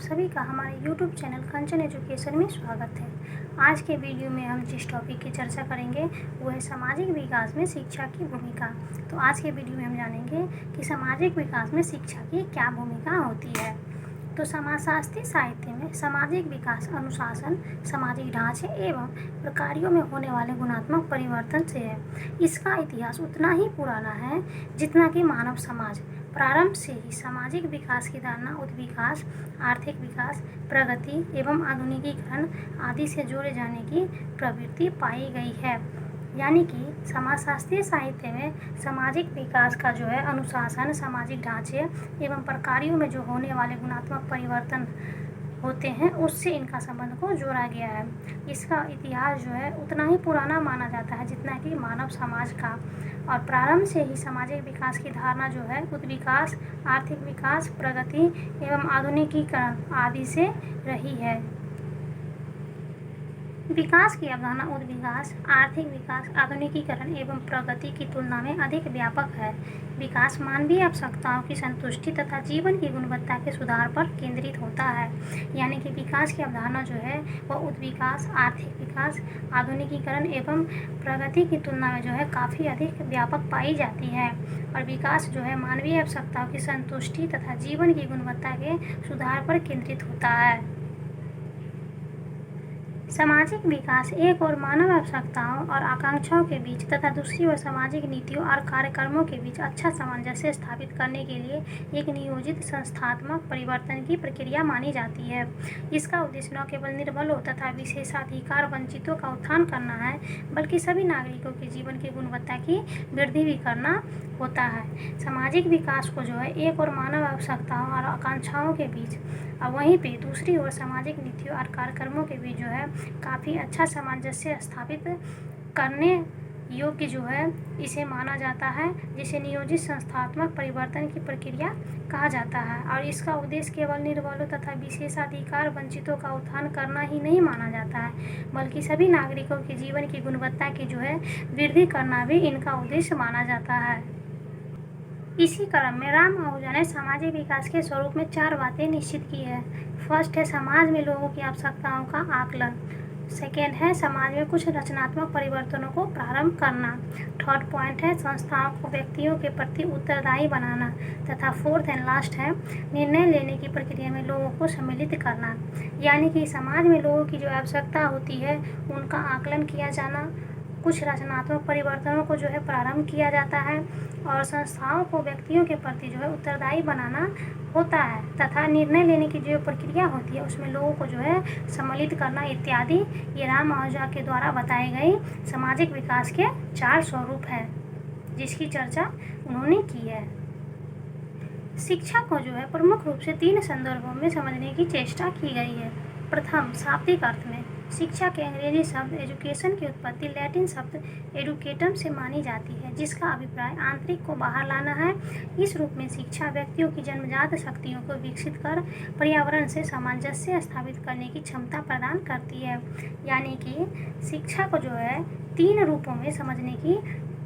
सभी का हमारे YouTube चैनल कंचन एजुकेशन में स्वागत है। आज के वीडियो में हम जिस टॉपिक की चर्चा करेंगे वो है सामाजिक विकास में शिक्षा की भूमिका। तो आज के वीडियो में हम जानेंगे कि सामाजिक विकास में शिक्षा की क्या भूमिका होती है। तो समाजशास्त्री साहित्य में सामाजिक विकास अनुशासन, सामाजिक ढांचे एवं प्रक्रियाओं में होने वाले गुणात्मक परिवर्तन से है। इसका इतिहास उतना ही पुराना है जितना कि मानव समाज। प्रारंभ से ही सामाजिक विकास की धारणा उत्विकास, आर्थिक विकास, प्रगति एवं आधुनिकीकरण आदि से जोड़े जाने की प्रवृत्ति पाई गई है। यानी कि समाजशास्त्रीय साहित्य में सामाजिक विकास का जो है अनुशासन, सामाजिक ढांचे एवं प्रक्रियाओं में जो होने वाले गुणात्मक परिवर्तन होते हैं उससे इनका संबंध को जोड़ा गया है। इसका इतिहास जो है उतना ही पुराना माना जाता है जितना कि मानव समाज का। और प्रारंभ से ही सामाजिक विकास की धारणा जो है उत्विकास, आर्थिक विकास, प्रगति एवं आधुनिकीकरण आदि से रही है। विकास की अवधारणा उत्विकास, आर्थिक विकास, आधुनिकीकरण एवं प्रगति की तुलना में अधिक व्यापक है। विकास मानवीय आवश्यकताओं की संतुष्टि तथा जीवन की गुणवत्ता के सुधार पर केंद्रित होता है। यानी कि विकास की अवधारणा जो है वह उत्विकास, आर्थिक विकास, आधुनिकीकरण एवं प्रगति की तुलना में जो है काफ़ी अधिक व्यापक पाई जाती है। और विकास जो है मानवीय आवश्यकताओं की संतुष्टि तथा जीवन की गुणवत्ता के सुधार पर केंद्रित होता है। सामाजिक विकास एक और मानव आवश्यकताओं और आकांक्षाओं के बीच तथा दूसरी ओर सामाजिक नीतियों और कार्यक्रमों के बीच अच्छा सामंजस्य स्थापित करने के लिए एक नियोजित संस्थात्मक परिवर्तन की प्रक्रिया मानी जाती है। इसका उद्देश्य न केवल निर्बलों तथा विशेषाधिकार वंचितों का उत्थान करना है बल्कि सभी नागरिकों के जीवन की गुणवत्ता की वृद्धि भी करना होता है। सामाजिक विकास को जो है एक और मानव आवश्यकताओं और आकांक्षाओं के बीच और वहीं पे दूसरी ओर सामाजिक नीतियों और कार्यक्रमों के बीच जो है काफ़ी अच्छा सामंजस्य स्थापित करने योग्य जो है इसे माना जाता है, जिसे नियोजित संस्थात्मक परिवर्तन की प्रक्रिया कहा जाता है। और इसका उद्देश्य केवल निर्बलों तथा विशेषाधिकार वंचितों का उत्थान करना ही नहीं माना जाता है बल्कि सभी नागरिकों के जीवन की गुणवत्ता की जो है वृद्धि करना भी इनका उद्देश्य माना जाता है। इसी क्रम में राम आहूजा ने सामाजिक विकास के स्वरूप में 4 बातें निश्चित की है। फर्स्ट है समाज में लोगों की आवश्यकताओं का आकलन। सेकेंड है समाज में कुछ रचनात्मक परिवर्तनों को प्रारंभ करना। थर्ड पॉइंट है संस्थाओं को व्यक्तियों के प्रति उत्तरदायी बनाना। तथा फोर्थ एंड लास्ट है निर्णय लेने की प्रक्रिया में लोगों को सम्मिलित करना। यानी कि समाज में लोगों की जो आवश्यकता होती है उनका आकलन किया जाना, कुछ रचनात्मक परिवर्तनों को जो है प्रारंभ किया जाता है और संस्थाओं को व्यक्तियों के प्रति जो है उत्तरदायी बनाना होता है तथा निर्णय लेने की जो प्रक्रिया होती है उसमें लोगों को जो है सम्मिलित करना इत्यादि ये राम आहूजा के द्वारा बताए गए सामाजिक विकास के 4 स्वरूप हैं जिसकी चर्चा उन्होंने की है। शिक्षा को जो है प्रमुख रूप से 3 संदर्भों में समझने की चेष्टा की गई है। प्रथम, शाब्दिक अर्थ में शिक्षा के अंग्रेजी शब्द एजुकेशन की उत्पत्ति लैटिन शब्द एडुकेटम से मानी जाती है जिसका अभिप्राय आंतरिक को बाहर लाना है। इस रूप में शिक्षा व्यक्तियों की जन्मजात शक्तियों को विकसित कर पर्यावरण से सामंजस्य स्थापित करने की क्षमता प्रदान करती है। यानी कि शिक्षा को जो है 3 रूपों में समझने की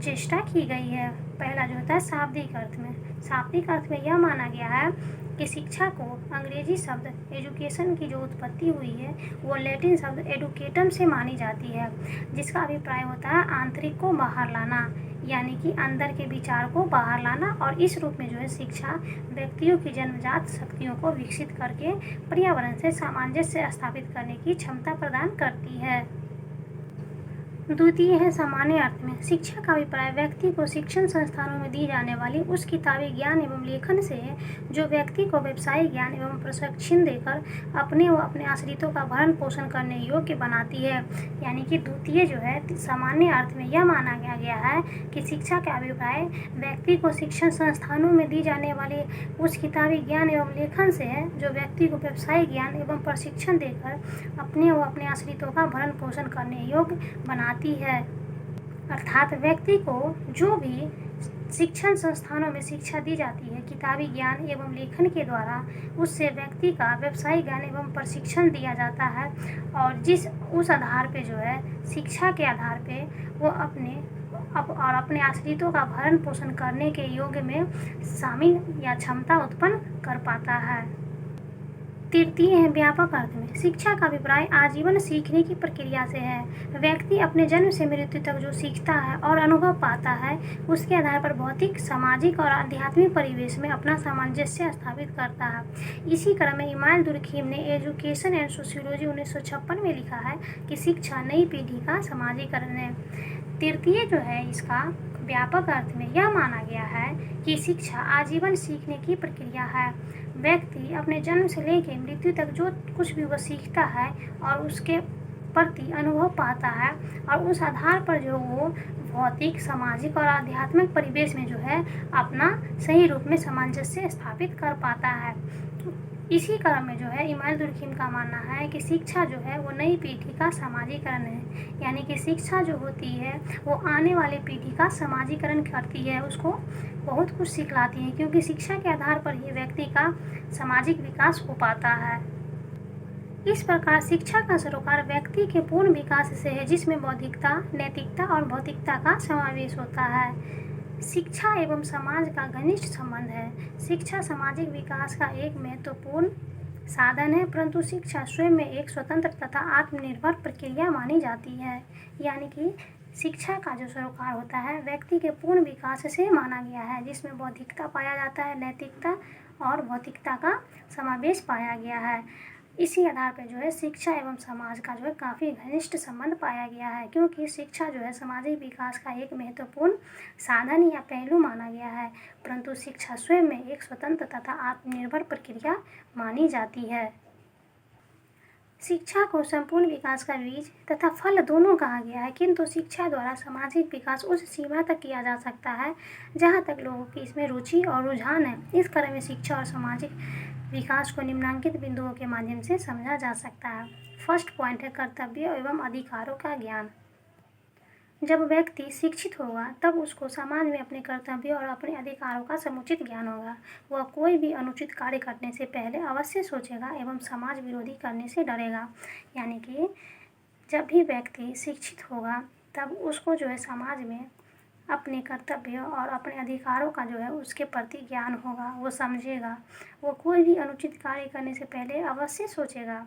चेष्टा की गई है। पहला जो होता है शाब्दिक अर्थ में। शाब्दिक अर्थ में यह माना गया है कि शिक्षा को अंग्रेजी शब्द एजुकेशन की जो उत्पत्ति हुई है वो लैटिन शब्द एडुकेटम से मानी जाती है जिसका अभिप्राय होता है आंतरिक को बाहर लाना, यानी कि अंदर के विचार को बाहर लाना। और इस रूप में जो है शिक्षा व्यक्तियों की जन्मजात शक्तियों को विकसित करके पर्यावरण से सामंजस्य स्थापित करने की क्षमता प्रदान करती है। द्वितीय है सामान्य अर्थ में। शिक्षा का अभिप्राय व्यक्ति को शिक्षण संस्थानों में दी जाने वाली उस किताबी ज्ञान एवं लेखन से है जो व्यक्ति को व्यवसायिक ज्ञान एवं प्रशिक्षण देकर अपने व अपने आश्रितों का भरण पोषण करने योग्य बनाती है। यानी कि द्वितीय जो है सामान्य अर्थ में यह माना गया है कि शिक्षा का अभिप्राय व्यक्ति को शिक्षण संस्थानों में दी जाने वाली उस किताबी ज्ञान एवं लेखन से है जो व्यक्ति को व्यवसायिक ज्ञान एवं प्रशिक्षण देकर अपने व अपने आश्रितों का भरण पोषण करने योग्य बनाती है। अर्थात व्यक्ति को जो भी शिक्षण संस्थानों में शिक्षा दी जाती है किताबी ज्ञान एवं लेखन के द्वारा उससे व्यक्ति का व्यवसायिक ज्ञान एवं प्रशिक्षण दिया जाता है और उस आधार पे जो है शिक्षा के आधार पे वो अपने आश्रितों का भरण पोषण करने के योग्य में शामिल या क्षमता उत्पन्न कर पाता है। तृतीय है व्यापक अर्थ में। शिक्षा का अभिप्राय आजीवन सीखने की प्रक्रिया से है। व्यक्ति अपने जन्म से मृत्यु तक जो सीखता है और अनुभव पाता है, उसके आधार पर भौतिक, सामाजिक और आध्यात्मिक परिवेश में अपना सामंजस्य स्थापित करता है। इसी क्रम में इमाम दुर्खीम ने एजुकेशन एंड सोशियोलॉजी 1956 में लिखा है कि शिक्षा नई पीढ़ी का समाजीकरण है। तृतीय जो है, इसका व्यापक अर्थ में यह माना गया है कि शिक्षा आजीवन सीखने की प्रक्रिया है। व्यक्ति अपने जन्म से लेकर मृत्यु तक जो कुछ भी वह सीखता है और उसके प्रति अनुभव पाता है, और उस आधार पर जो वो भौतिक, सामाजिक और आध्यात्मिक परिवेश में जो है अपना सही रूप में सामंजस्य स्थापित कर पाता है। इसी क्रम में जो है इमाम दुर्खीम का मानना है कि शिक्षा जो है वो नई पीढ़ी का समाजीकरण है। यानी कि शिक्षा जो होती है वो आने वाली पीढ़ी का समाजीकरण करती है, उसको बहुत कुछ सिखलाती है, क्योंकि शिक्षा के आधार पर ही व्यक्ति का सामाजिक विकास हो पाता है। इस प्रकार शिक्षा का सरोकार व्यक्ति के पूर्ण विकास से है, जिसमें बौद्धिकता, नैतिकता और भौतिकता का समावेश होता है। शिक्षा एवं समाज का घनिष्ठ संबंध है। शिक्षा सामाजिक विकास का एक महत्वपूर्ण साधन है, परंतु शिक्षा स्वयं में एक स्वतंत्र तथा आत्मनिर्भर प्रक्रिया मानी जाती है। यानी कि शिक्षा का जो सरोकार होता है व्यक्ति के पूर्ण विकास से माना गया है, जिसमें बौद्धिकता पाया जाता है, नैतिकता और भौतिकता का समावेश पाया गया है। इसी आधार पर जो है शिक्षा एवं समाज का जो है काफ़ी घनिष्ठ संबंध पाया गया है, क्योंकि शिक्षा जो है सामाजिक विकास का एक महत्वपूर्ण साधन या पहलू माना गया है, परंतु शिक्षा स्वयं में एक स्वतंत्र तथा आत्मनिर्भर प्रक्रिया मानी जाती है। शिक्षा को संपूर्ण विकास का बीज तथा फल दोनों कहा गया है, किंतु शिक्षा द्वारा सामाजिक विकास उस सीमा तक किया जा सकता है जहाँ तक लोगों की इसमें रुचि और रुझान है। इस क्रम में शिक्षा और सामाजिक विकास को निम्नलिखित बिंदुओं के माध्यम से समझा जा सकता है। फर्स्ट पॉइंट है कर्तव्य एवं अधिकारों का ज्ञान। जब व्यक्ति शिक्षित होगा तब उसको समाज में अपने कर्तव्यों और अपने अधिकारों का समुचित ज्ञान होगा। वह कोई भी अनुचित कार्य करने से पहले अवश्य सोचेगा एवं समाज विरोधी करने से डरेगा। यानी कि जब भी व्यक्ति शिक्षित होगा तब उसको जो है समाज में अपने कर्तव्यों और अपने अधिकारों का जो है उसके प्रति ज्ञान होगा, वो समझेगा। वो कोई भी अनुचित कार्य करने से पहले अवश्य सोचेगा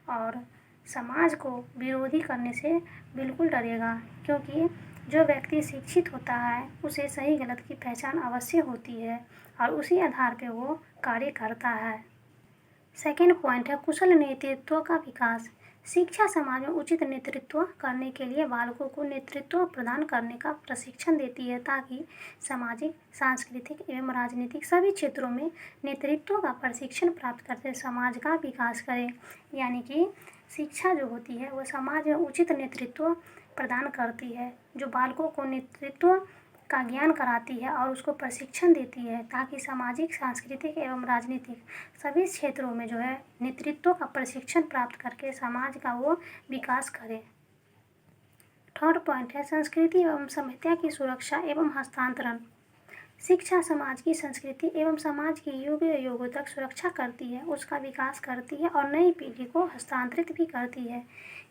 और समाज को विरोधी करने से बिल्कुल डरेगा, क्योंकि जो व्यक्ति शिक्षित होता है उसे सही गलत की पहचान अवश्य होती है और उसी आधार पर वो कार्य करता है। सेकेंड पॉइंट है कुशल नेतृत्व का विकास। शिक्षा समाज में उचित नेतृत्व करने के लिए बालकों को नेतृत्व प्रदान करने का प्रशिक्षण देती है, ताकि सामाजिक, सांस्कृतिक एवं राजनीतिक सभी क्षेत्रों में नेतृत्व का प्रशिक्षण प्राप्त करते समाज का विकास करें। यानी कि शिक्षा जो होती है वो समाज में उचित नेतृत्व प्रदान करती है, जो बालकों को नेतृत्व का ज्ञान कराती है और उसको प्रशिक्षण देती है, ताकि सामाजिक, सांस्कृतिक एवं राजनीतिक सभी क्षेत्रों में जो है नेतृत्व का प्रशिक्षण प्राप्त करके समाज का वो विकास करे। थर्ड पॉइंट है संस्कृति एवं सभ्यता की सुरक्षा एवं हस्तांतरण। शिक्षा समाज की संस्कृति एवं समाज की युगों तक सुरक्षा करती है, उसका विकास करती है और नई पीढ़ी को हस्तांतरित भी करती है।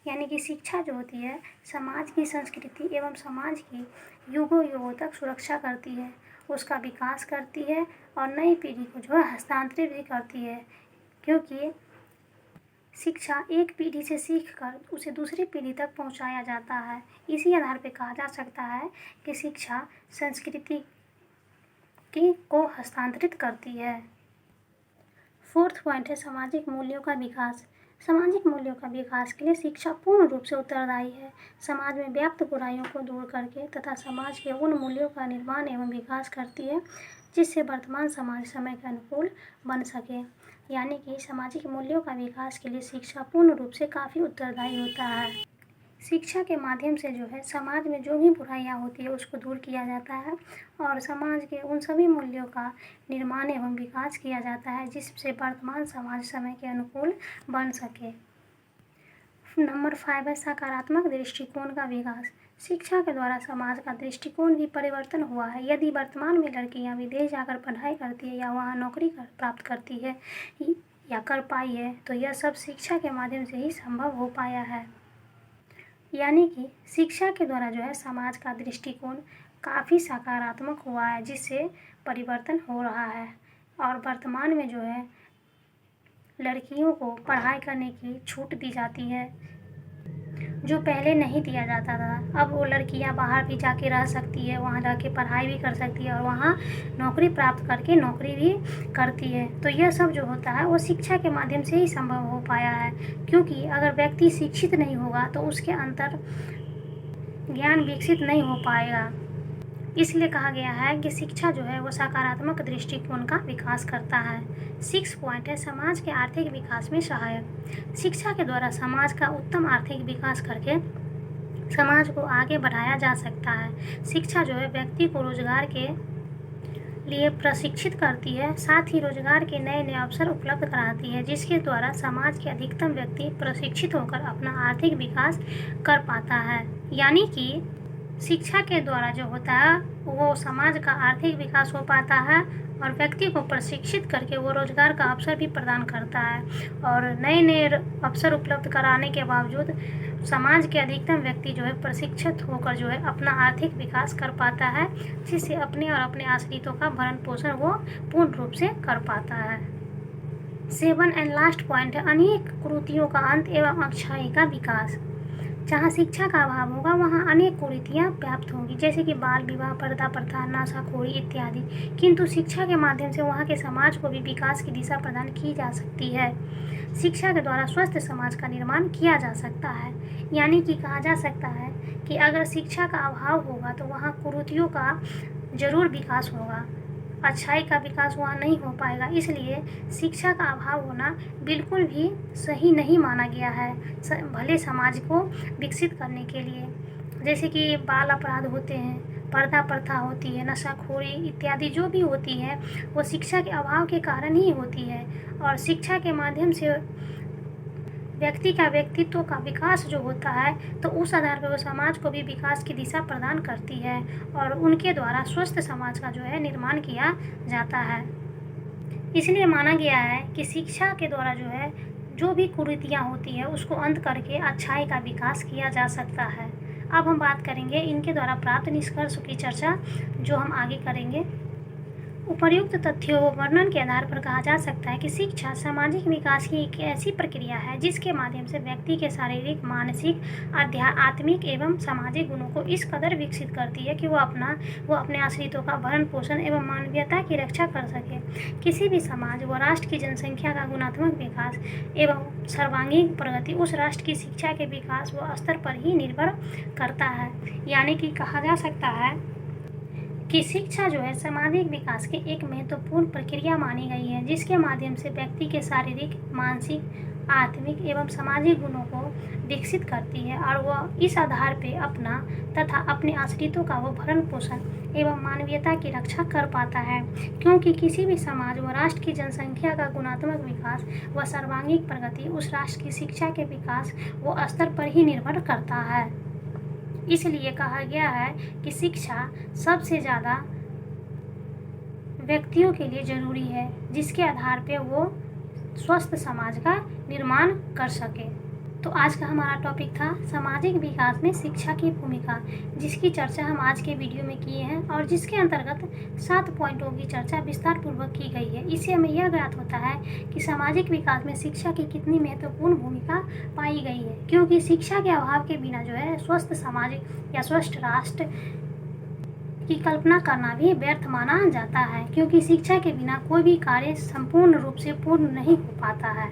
यानी कि शिक्षा जो होती है समाज की संस्कृति एवं समाज की युगों तक सुरक्षा करती है, उसका विकास करती है और नई पीढ़ी को जो है हस्तांतरित भी करती है, क्योंकि शिक्षा एक पीढ़ी से सीखकर उसे दूसरी पीढ़ी तक पहुंचाया जाता है। इसी आधार पर कहा जा सकता है कि शिक्षा संस्कृति को हस्तांतरित करती है। फोर्थ पॉइंट है सामाजिक मूल्यों का विकास। सामाजिक मूल्यों का विकास के लिए शिक्षा पूर्ण रूप से उत्तरदायी है। समाज में व्याप्त बुराइयों को दूर करके तथा समाज के उन मूल्यों का निर्माण एवं विकास करती है जिससे वर्तमान समाज समय के अनुकूल बन सके। यानी कि सामाजिक मूल्यों का विकास के लिए शिक्षा पूर्ण रूप से काफ़ी उत्तरदायी होता है। शिक्षा के माध्यम से जो है समाज में जो भी बुराइयां होती है उसको दूर किया जाता है और समाज के उन सभी मूल्यों का निर्माण एवं विकास किया जाता है जिससे वर्तमान समाज समय के अनुकूल बन सके। नंबर 5 है सकारात्मक दृष्टिकोण का विकास। शिक्षा के द्वारा समाज का दृष्टिकोण भी परिवर्तन हुआ है। यदि वर्तमान में लड़कियां विदेश जाकर पढ़ाई करती है या वहां नौकरी प्राप्त करती है या कर पाई है तो यह सब शिक्षा के माध्यम से ही संभव हो पाया है। यानी कि शिक्षा के द्वारा जो है समाज का दृष्टिकोण काफ़ी सकारात्मक हुआ है, जिससे परिवर्तन हो रहा है और वर्तमान में जो है लड़कियों को पढ़ाई करने की छूट दी जाती है, जो पहले नहीं दिया जाता था। अब वो लड़कियां बाहर भी जाके रह सकती है, वहाँ जाके पढ़ाई भी कर सकती है और वहाँ नौकरी प्राप्त करके नौकरी भी करती है। तो यह सब जो होता है वो शिक्षा के माध्यम से ही संभव हो पाया है, क्योंकि अगर व्यक्ति शिक्षित नहीं होगा तो उसके अंतर ज्ञान विकसित नहीं हो पाएगा। इसलिए कहा गया है कि शिक्षा जो है वो सकारात्मक दृष्टिकोण का विकास करता है। 6 पॉइंट है समाज के आर्थिक विकास में सहायक। शिक्षा के द्वारा समाज का उत्तम आर्थिक विकास करके समाज को आगे बढ़ाया जा सकता है। शिक्षा जो है व्यक्ति को रोजगार के लिए प्रशिक्षित करती है, साथ ही रोजगार के नए नए अवसर उपलब्ध कराती है, जिसके द्वारा समाज के अधिकतम व्यक्ति प्रशिक्षित होकर अपना आर्थिक विकास कर पाता है। यानी कि शिक्षा के द्वारा जो होता है वो समाज का आर्थिक विकास हो पाता है और व्यक्ति को प्रशिक्षित करके वो रोजगार का अवसर भी प्रदान करता है और नए नए अवसर उपलब्ध कराने के बावजूद समाज के अधिकतम व्यक्ति जो है प्रशिक्षित होकर जो है अपना आर्थिक विकास कर पाता है, जिससे अपने और अपने आश्रितों का भरण पोषण वो पूर्ण रूप से कर पाता है। 7 एंड लास्ट पॉइंट है अनेक कुरीतियों का अंत एवं अच्छाई का विकास। जहाँ शिक्षा का अभाव होगा वहाँ अनेक कुरीतियाँ व्याप्त होंगी, जैसे कि बाल विवाह, पर्दा प्रथा, नशाखोरी इत्यादि। किंतु शिक्षा के माध्यम से वहाँ के समाज को भी विकास की दिशा प्रदान की जा सकती है। शिक्षा के द्वारा स्वस्थ समाज का निर्माण किया जा सकता है। यानी कि कहा जा सकता है कि अगर शिक्षा का अभाव होगा तो वहाँ कुरीतियों का जरूर विकास होगा, अच्छाई का विकास वहाँ नहीं हो पाएगा। इसलिए शिक्षा का अभाव होना बिल्कुल भी सही नहीं माना गया है भले समाज को विकसित करने के लिए। जैसे कि बाल अपराध होते हैं, पर्दा प्रथा होती है, नशाखोरी इत्यादि जो भी होती है वो शिक्षा के अभाव के कारण ही होती है। और शिक्षा के माध्यम से व्यक्ति का व्यक्तित्व का विकास जो होता है तो उस आधार पर वो समाज को भी विकास की दिशा प्रदान करती है और उनके द्वारा स्वस्थ समाज का जो है निर्माण किया जाता है। इसलिए माना गया है कि शिक्षा के द्वारा जो है जो भी कुरीतियाँ होती है उसको अंत करके अच्छाई का विकास किया जा सकता है। अब हम बात करेंगे इनके द्वारा प्राप्त निष्कर्ष की चर्चा जो हम आगे करेंगे। उपर्युक्त तथ्यों व वर्णन के आधार पर कहा जा सकता है कि शिक्षा सामाजिक विकास की एक ऐसी प्रक्रिया है जिसके माध्यम से व्यक्ति के शारीरिक, मानसिक, आध्यात्मिक एवं सामाजिक गुणों को इस कदर विकसित करती है कि वो अपने आश्रितों का भरण पोषण एवं मानवीयता की रक्षा कर सके। किसी भी समाज व राष्ट्र की जनसंख्या का गुणात्मक विकास एवं सर्वांगीण प्रगति उस राष्ट्र की शिक्षा के विकास व स्तर पर ही निर्भर करता है। यानी कि कहा जा सकता है कि शिक्षा जो है सामाजिक विकास की एक महत्वपूर्ण प्रक्रिया मानी गई है, जिसके माध्यम से व्यक्ति के शारीरिक, मानसिक, आत्मिक एवं सामाजिक गुणों को विकसित करती है और वह इस आधार पर अपना तथा अपने आश्रितों का वो भरण पोषण एवं मानवीयता की रक्षा कर पाता है। क्योंकि किसी भी समाज व राष्ट्र की जनसंख्या का गुणात्मक विकास व सर्वांगीण प्रगति उस राष्ट्र की शिक्षा के विकास व स्तर पर ही निर्भर करता है। इसलिए कहा गया है कि शिक्षा सबसे ज़्यादा व्यक्तियों के लिए ज़रूरी है, जिसके आधार पे वो स्वस्थ समाज का निर्माण कर सके। तो आज का हमारा टॉपिक था सामाजिक विकास में शिक्षा की भूमिका, जिसकी चर्चा हम आज के वीडियो में किए हैं और जिसके अंतर्गत 7 पॉइंटों की चर्चा विस्तार पूर्वक की गई है। इससे हमें यह ज्ञात होता है कि सामाजिक विकास में शिक्षा की कितनी महत्वपूर्ण भूमिका पाई गई है, क्योंकि शिक्षा के अभाव के बिना जो है स्वस्थ समाज या स्वस्थ राष्ट्र की कल्पना करना भी व्यर्थ माना जाता है, क्योंकि शिक्षा के बिना कोई भी कार्य संपूर्ण रूप से पूर्ण नहीं हो पाता है।